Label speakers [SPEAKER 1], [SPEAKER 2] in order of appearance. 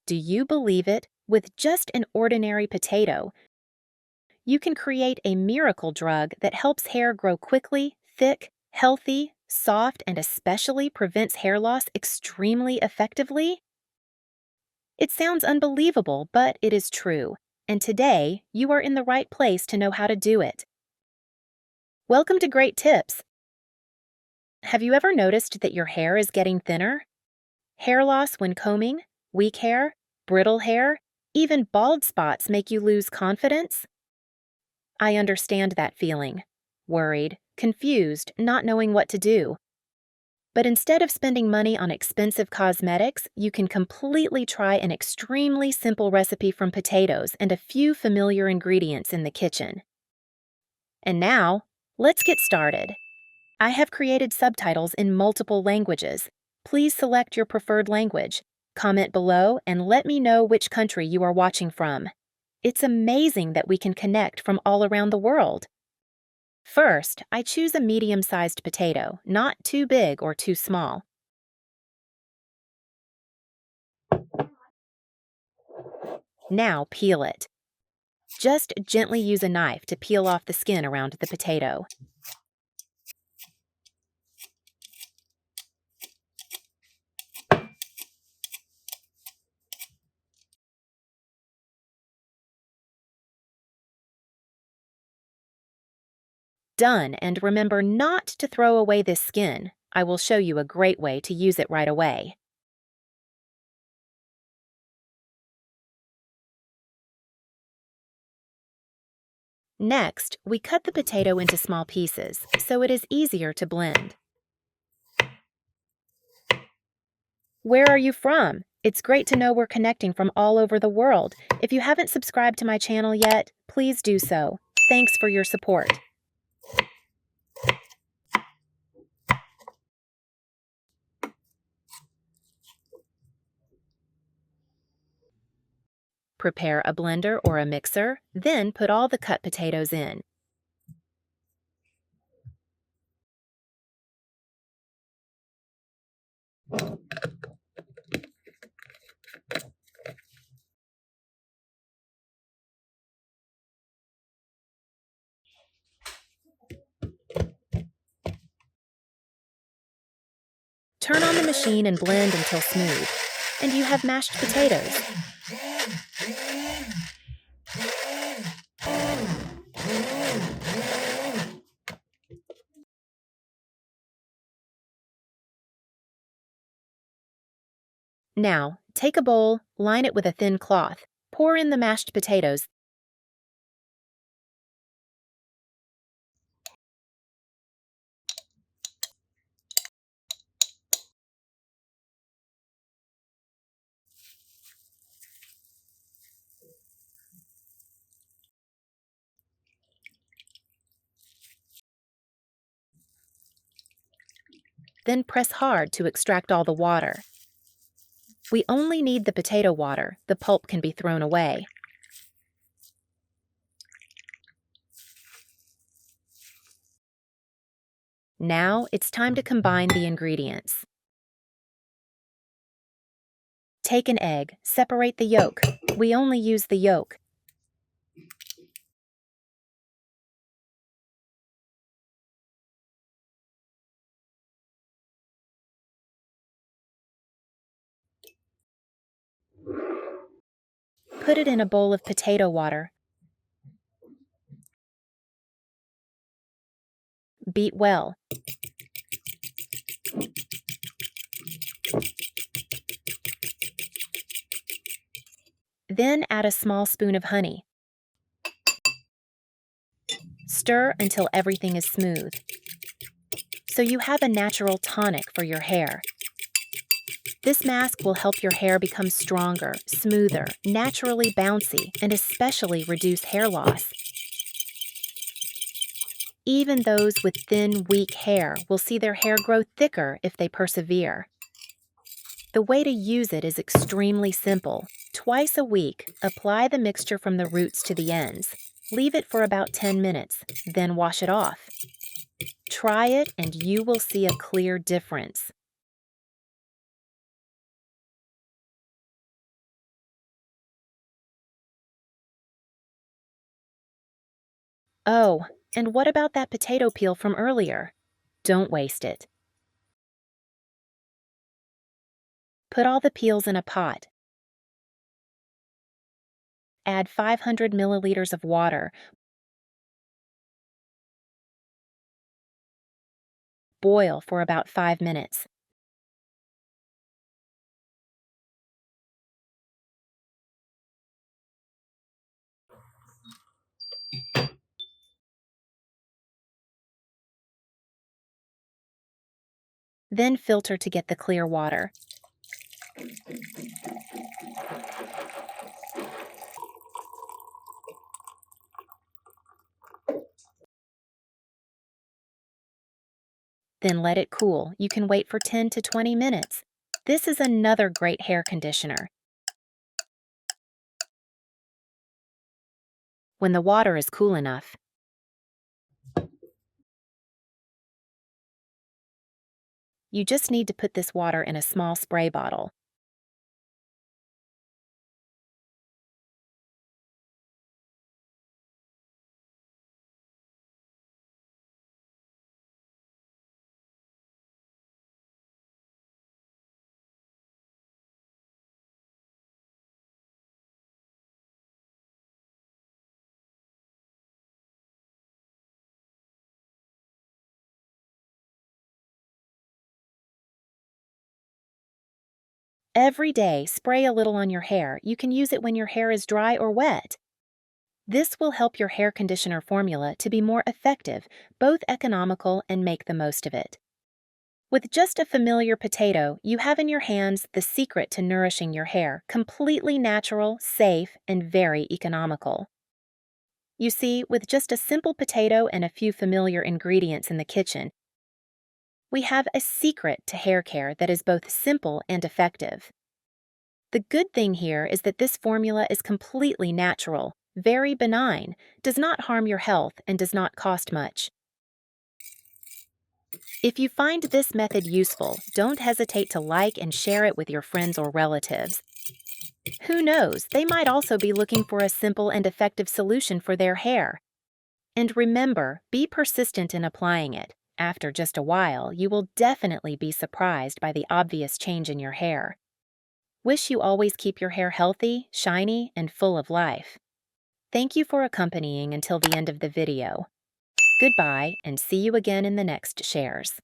[SPEAKER 1] Do you believe it? With just an ordinary potato, you can create a miracle drug that helps hair grow quickly, thick, healthy, soft, and especially prevents hair loss extremely effectively? It sounds unbelievable, but it is true. And today, you are in the right place to know how to do it. Welcome to Great Tips. Have you ever noticed that your hair is getting thinner? Hair loss when combing, weak hair, brittle hair, even bald spots make you lose confidence? I understand that feeling. Worried, confused, not knowing what to do. But instead of spending money on expensive cosmetics, you can completely try an extremely simple recipe from potatoes and a few familiar ingredients in the kitchen. And now, let's get started. I have created subtitles in multiple languages. Please select your preferred language. Comment below and let me know which country you are watching from. It's amazing that we can connect from all around the world. First, I choose a medium-sized potato, not too big or too small. Now peel it. Just gently use a knife to peel off the skin around the potato. Done, and remember not to throw away this skin. I will show you a great way to use it right away. Next, we cut the potato into small pieces, so it is easier to blend. Where are you from? It's great to know we're connecting from all over the world. If you haven't subscribed to my channel yet, please do so. Thanks for your support. Prepare a blender or a mixer, then put all the cut potatoes in. Turn on the machine and blend until smooth, and you have mashed potatoes. Now, take a bowl, line it with a thin cloth, pour in the mashed potatoes, then press hard to extract all the water. We only need the potato water. The pulp can be thrown away. Now it's time to combine the ingredients. Take an egg, separate the yolk. We only use the yolk. Put it in a bowl of potato water. Beat well. Then add a small spoon of honey. Stir until everything is smooth, so you have a natural tonic for your hair. This mask will help your hair become stronger, smoother, naturally bouncy, and especially reduce hair loss. Even those with thin, weak hair will see their hair grow thicker if they persevere. The way to use it is extremely simple. Twice a week, apply the mixture from the roots to the ends. Leave it for about 10 minutes, then wash it off. Try it and you will see a clear difference. Oh, and what about that potato peel from earlier? Don't waste it. Put all the peels in a pot. Add 500 milliliters of water. Boil for about 5 minutes. Then filter to get the clear water. Then let it cool. You can wait for 10 to 20 minutes. This is another great hair conditioner. When the water is cool enough, you just need to put this water in a small spray bottle. Every day, spray a little on your hair. You can use it when your hair is dry or wet. This will help your hair conditioner formula to be more effective, both economical and make the most of it. With just a familiar potato, you have in your hands the secret to nourishing your hair, completely natural, safe, and very economical. You see, with just a simple potato and a few familiar ingredients in the kitchen, we have a secret to hair care that is both simple and effective. The good thing here is that this formula is completely natural, very benign, does not harm your health, and does not cost much. If you find this method useful, don't hesitate to like and share it with your friends or relatives. Who knows, they might also be looking for a simple and effective solution for their hair. And remember, be persistent in applying it. After just a while, you will definitely be surprised by the obvious change in your hair. Wish you always keep your hair healthy, shiny, and full of life. Thank you for accompanying until the end of the video. Goodbye, and see you again in the next shares.